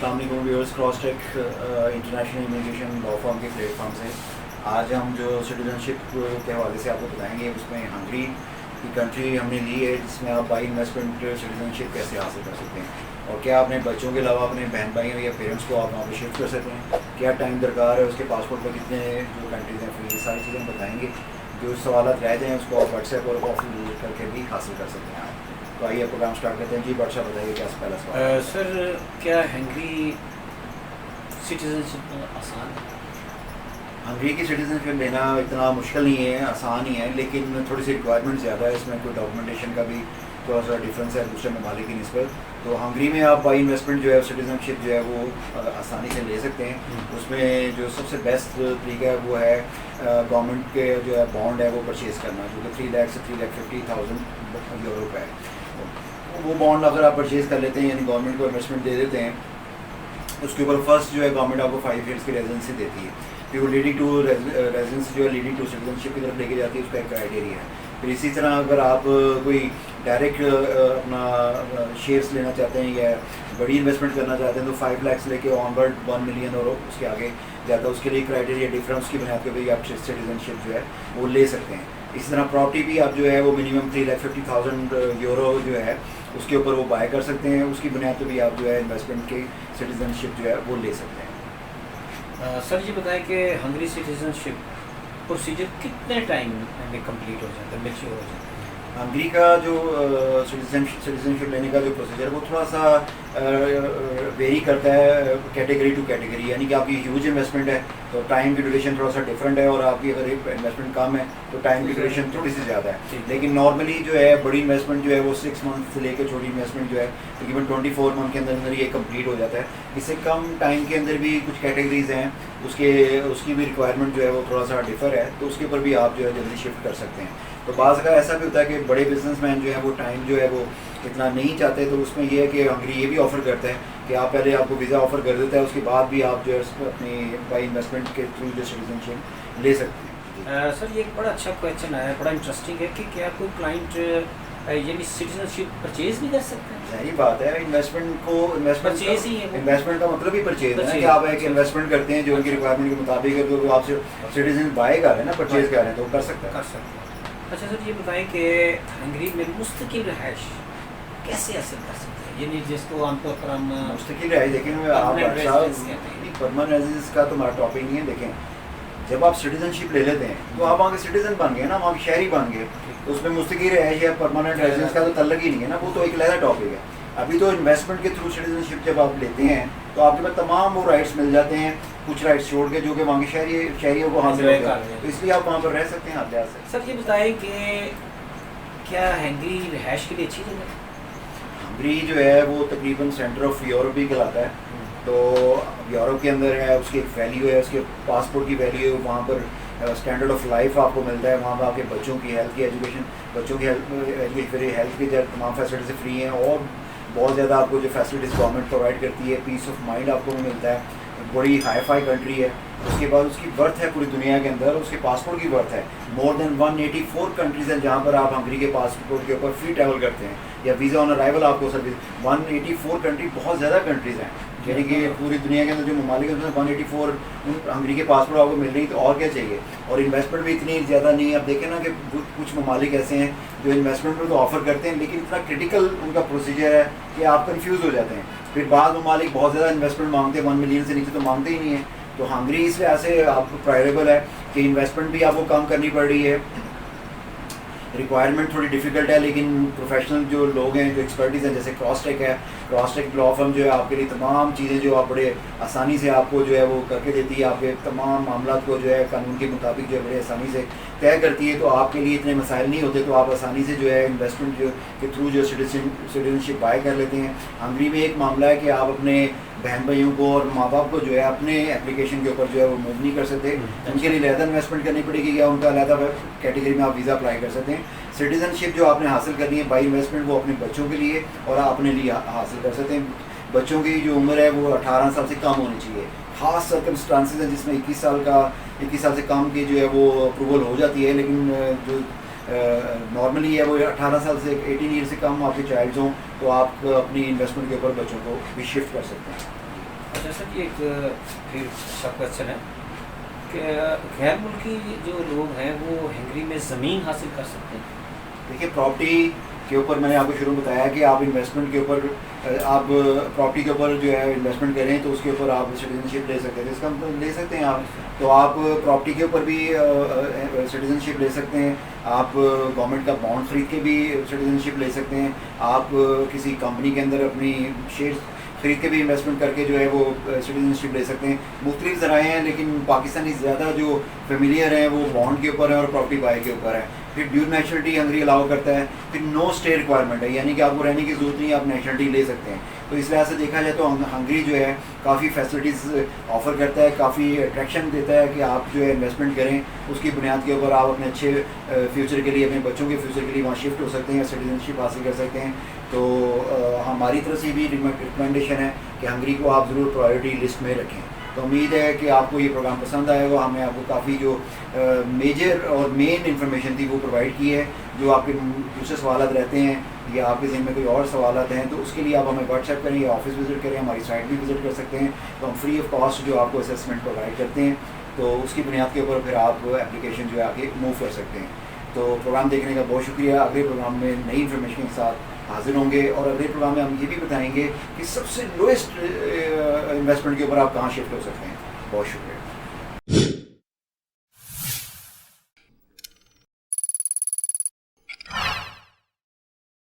अस्सलाम वालेकुम viewers, Crosstech international immigration law firm के प्लेटफॉर्म से आज हम जो सिटीजनशिप के हवाले से आपको बताएंगे, उसमें हंगरी की कंट्री हमने ली है जिसमें आप बाई इन्वेस्टमेंट सिटीजनशिप कैसे हासिल कर सकते हैं और क्या अपने बच्चों के अलावा अपने बहन भाइयों या पेरेंट्स को आप वहाँ पर शिफ्ट कर सकते हैं, क्या टाइम दरकार है, उसके पासपोर्ट पर कितने जो कंट्रीज़ हैं फ्री, ये सारी चीज़ें हम बताएंगे। जो सवाल रह जाएँ उसको आप व्हाट्सएप और कॉफी विजिट करके भी हासिल कर सकते हैं आप। तो आइए प्रोग्राम स्टार्ट करते हैं। जी बादशाह बताइए क्या पहला सवाल। सर क्या हंगरी सिटीजनशिप आसान है? हंगरी की सिटीजनशिप लेना इतना मुश्किल नहीं है, आसान ही है, लेकिन थोड़ी सी रिक्वायरमेंट ज़्यादा है। इसमें कोई डॉक्यूमेंटेशन का भी थोड़ा सा डिफरेंस है दूसरे ममालिक की निस्बत। तो हंगरी में आप बाई इन्वेस्टमेंट जो है सिटीजनशिप जो है वो आसानी से ले सकते हैं। उसमें जो सबसे बेस्ट तरीका है वो है गवर्नमेंट के जो है बॉन्ड है वो परचेज़ करना, जो कि 3 लाख से 3,50,000 यूरो का है। वो बॉन्ड अगर आप परचेज़ कर लेते हैं यानी गवर्नमेंट को इन्वेस्टमेंट दे देते हैं, उसके ऊपर फर्स्ट जो है गवर्नमेंट आपको 5 ईयर्स की रेजिडेंसी देती है। फिर वो लीडिंग टू रेजिडेंसी जो है लीडिंग टू सिटीजनशिप की तरफ लेके जाती है, उसका एक क्राइटेरिया है। फिर इसी तरह अगर आप कोई डायरेक्ट अपना शेयर्स लेना चाहते हैं या बड़ी इन्वेस्टमेंट करना चाहते हैं तो 5 लाख से लेके ऑनवर्ड 1 मिलियन और उसके आगे जाता है। उसके लिए क्राइटेरिया डिफरेंस की बुनियाद पर भी आप सिटीजनशिप जो है वो ले सकते हैं। इसी तरह प्रॉपर्टी भी आप जो है वो मिनिमम 3,50,000 यूरो जो है उसके ऊपर वो बाय कर सकते हैं। उसकी बुनियाद पर भी आप जो है इन्वेस्टमेंट की सिटीजनशिप जो है वो ले सकते हैं। सर ये बताएं कि हंगरी सिटीजनशिप प्रोसीजर कितने टाइम में कंप्लीट हो जाता है, मेच्योर हो जाता है? हंगरी का जो सिटीजनशिप लेने का जो प्रोसीजर है वो थोड़ा सा वेरी करता है कैटेगरी टू कैटेगरी, यानी कि आपकी ह्यूज इन्वेस्टमेंट है तो टाइम की ड्यूरेशन थोड़ा सा डिफरेंट है, और आपकी अगर इन्वेस्टमेंट कम है तो टाइम की ड्यूरेशन थोड़ी सी ज़्यादा है। लेकिन नॉर्मली जो है बड़ी इन्वेस्टमेंट जो है वो 6 मंथ से लेकर छोटी इन्वेस्टमेंट जो है तकरीबन 24 मंथ के अंदर अंदर ये कंप्लीट हो जाता है। इससे कम टाइम के अंदर भी कुछ कैटेगरीज हैं उसकी भी रिक्वायरमेंट जो है वो थोड़ा सा डिफर है, तो उसके ऊपर भी आप जो है जल्दी शिफ्ट कर सकते हैं। तो बाज़ का ऐसा भी होता है कि बड़े बिजनेसमैन जो है वो टाइम जो है वो इतना नहीं चाहते, तो उसमें ये है कि हंगरी ये भी ऑफ़र करता है कि आप पहले आपको वीज़ा ऑफ़र कर देता है, उसके बाद भी आप जो है अपनी बाई इन्वेस्टमेंट के थ्रू जो सिटीजनशिप ले सकते हैं। सर ये एक बड़ा अच्छा क्वेश्चन आया, बड़ा इंटरेस्टिंग है कि क्या कोई क्लाइंट यानी सिटीजनशिप परचेज भी कर सकते हैं? सही बात है। इन्वेस्टमेंट परचेज ही है, इन्वेस्टमेंट का मतलब ही परचेज है कि आप एक इन्वेस्टमेंट करते हैं जो उनकी रिक्वायरमेंट के मुताबिक है, तो आपसे सिटीजन बाय कर रहे हैं ना, परचेज कर रहे हैं, तो कर सकते हैं। अच्छा सर ये बताएं कि हंगरी में मुस्तकिल रहायश कैसे हासिल कर सकते हैं, यानी जिसको आमतौर पर हम मुस्तकिल रहायश देखें आप परमानेंट रेजिडेंस का तो हमारा टॉपिक नहीं है। देखें जब आप सिटीजनशिप ले लेते हैं तो आप वहाँ के सिटीजन बन गए ना, वहाँ के शहरी बन गए, तो उसमें मुस्तकिल रहायश या परमानेंट रेजिडेंस का तो तल्लक ही नहीं है ना, वो तो एक अलग टॉपिक है। अभी तो इन्वेस्टमेंट के थ्रू सिटीजनशिप जब आप लेते हैं तो आपके पास तमाम वो राइट्स मिल जाते हैं, कुछ राइट्स छोड़ के जो कि वहाँ के शहरियों को हासिल होते हैं, तो इसलिए आप वहाँ पर रह सकते हैं आप जा सकते हैं। सर ये बताएं कि क्या हंगरी रहायश के लिए अच्छी जगह है? हंगरी जो है वो तकरीबन सेंटर ऑफ यूरोप भी कहलाता है, तो यूरोप के अंदर है, उसकी एक वैल्यू है, उसके पासपोर्ट की वैल्यू है, वहाँ पर स्टैंडर्ड ऑफ लाइफ आपको मिलता है, वहाँ पर आपके बच्चों की हेल्थ की एजुकेशन, बच्चों की हेल्थ की तमाम फैसिलिटीज फ्री हैं, और बहुत ज़्यादा आपको जो फैसिलिटीज़ गवर्नमेंट प्रोवाइड करती है, पीस ऑफ माइंड आपको मिलता है, बड़ी हाई फाई कंट्री है। उसके बाद उसकी बर्थ है पूरी दुनिया के अंदर, उसके पासपोर्ट की बर्थ है मोर देन 184 कंट्रीज़ हैं जहाँ पर आप हंगरी के पासपोर्ट के ऊपर फ्री ट्रैवल करते हैं या वीज़ा ऑन अराइवल आपको सर्विस। 184 कंट्री बहुत ज़्यादा कंट्रीज़ हैं, यानी कि पूरी दुनिया के अंदर जो ममालिक हैं 184 हंगरी के पासपोर्ट आपको मिल रही, तो और क्या चाहिए। और इन्वेस्टमेंट भी इतनी ज़्यादा नहीं है। अब देखें ना कि कुछ ममालिक ऐसे हैं जो इन्वेस्टमेंट पर तो ऑफ़र करते हैं, लेकिन इतना क्रिटिकल उनका प्रोसीजर है कि आप कन्फ्यूज़ हो जाते हैं। फिर बाद ममालिक बहुत ज़्यादा इन्वेस्टमेंट मांगते हैं, 1 मिलियन से नीचे तो मांगते ही नहीं है। तो हंगरी इस वजह से आपको प्रायरेबल है कि इन्वेस्टमेंट भी आपको कम करनी पड़ रही है, रिक्वायरमेंट थोड़ी डिफिकल्ट है, लेकिन प्रोफेशनल जो लोग हैं, जो एक्सपर्टीज़ हैं, जैसे क्रॉसटेक है, क्रॉसटेक लॉ फर्म जो है आपके लिए तमाम चीज़ें जो आप बड़े आसानी से आपको जो है वो करके देती है, आपके तमाम मामला को जो है कानून के मुताबिक जो है बड़े आसानी से तय करती है, तो आपके लिए इतने मसाइल नहीं होते, तो आप आसानी से जो है इन्वेस्टमेंट जो के थ्रू जो सिटीजनशिप बाय कर लेते हैं। हंगरी में एक मामला है कि आप अपने बहन भाइयों को और माँ बाप को जो है अपने एप्लीकेशन के ऊपर जो है वो मूव नहीं कर सकते, उनके लिए अलहदा इन्वेस्टमेंट करनी पड़ेगी या उनका अलहदा कैटेगरी में आप वीज़ा अप्लाई कर सकते हैं। सिटीजनशिप जो आपने हासिल करनी है बाई इन्वेस्टमेंट वो अपने बच्चों के लिए और आप अपने लिए हासिल कर सकते हैं। बच्चों की जो उम्र है वो 18 साल से कम होनी चाहिए। ख़ास सर्कमस्टांसेस हैं जिसमें 21 साल से कम की जो है वो अप्रूवल हो जाती है, लेकिन जो नॉर्मली है वो 18 साल से 18 ईयर से कम आपके चाइल्ड्स हों तो आप अपनी इन्वेस्टमेंट के ऊपर बच्चों को भी शिफ्ट कर सकते हैं। अच्छा सर, ये एक फिर सब क्वेश्चन है कि गैर मुल्की जो लोग हैं वो हंगरी में ज़मीन हासिल कर सकते हैं? देखिए, प्रॉपर्टी के ऊपर मैंने आपको शुरू में बताया कि आप इन्वेस्टमेंट के ऊपर आप प्रॉपर्टी के ऊपर जो है इन्वेस्टमेंट करें तो उसके ऊपर आप सिटीजनशिप ले सकते हैं, इसका मतलब ले सकते हैं आप। तो आप प्रॉपर्टी के ऊपर भी सिटीजनशिप ले सकते हैं, आप गवर्नमेंट का बॉन्ड खरीद के भी सिटीजनशिप ले सकते हैं, आप किसी कंपनी के अंदर अपनी शेयर खरीद के भी इन्वेस्टमेंट करके जो है वो सिटीजनशिप ले सकते हैं। मुख्तलिफ ज़राए हैं, लेकिन पाकिस्तानी ज़्यादा जो फेमिलियर हैं वो बॉन्ड के ऊपर है और प्रॉपर्टी बाय के ऊपर है। फिर ड्यूल नेशनलिटी हंगरी अलाउ करता है, फिर नो स्टे रिक्वायरमेंट है, यानी कि आपको रहने की ज़रूरत नहीं है, आप नेशनलिटी ले सकते हैं। तो इस लिहाज से देखा जाए तो हंगरी जो है काफ़ी फैसिलिटीज़ ऑफ़र करता है, काफ़ी अट्रैक्शन देता है कि आप जो है इन्वेस्टमेंट करें, उसकी बुनियाद के ऊपर आप अपने अच्छे फ्यूचर के लिए, अपने बच्चों के फ्यूचर के लिए वहाँ शिफ्ट हो सकते हैं, सिटीजनशिप हासिल कर सकते हैं। तो हमारी तरफ से भी रिकमेंडेशन है कि हंगरी को आप ज़रूर प्रायोरिटी लिस्ट में रखें। तो उम्मीद है कि आपको ये प्रोग्राम पसंद आएगा। हमने आपको काफ़ी जो मेजर और मेन इन्फॉर्मेशन थी वो प्रोवाइड की है। जो आपके दूसरे सवाल रहते हैं या आपके ज़हन में कोई और सवाल हैं तो उसके लिए आप हमें व्हाट्सएप करें या ऑफिस विज़िट करें, हमारी साइट भी विज़िट कर सकते हैं। तो हम फ्री ऑफ कॉस्ट जो आपको असेसमेंट प्रोवाइड करते हैं, तो उसकी बुनियाद के ऊपर फिर आप एप्लीकेशन जो है आगे मूव कर सकते हैं। तो प्रोग्राम देखने का बहुत शुक्रिया। अगले प्रोग्राम में नई इन्फॉर्मेशन के साथ हाजिर होंगे और अगले प्रोग्राम में हम ये भी बताएंगे कि सबसे लोएस्ट इन्वेस्टमेंट के ऊपर आप कहाँ शिफ्ट हो सकते हैं। बहुत शुक्रिया।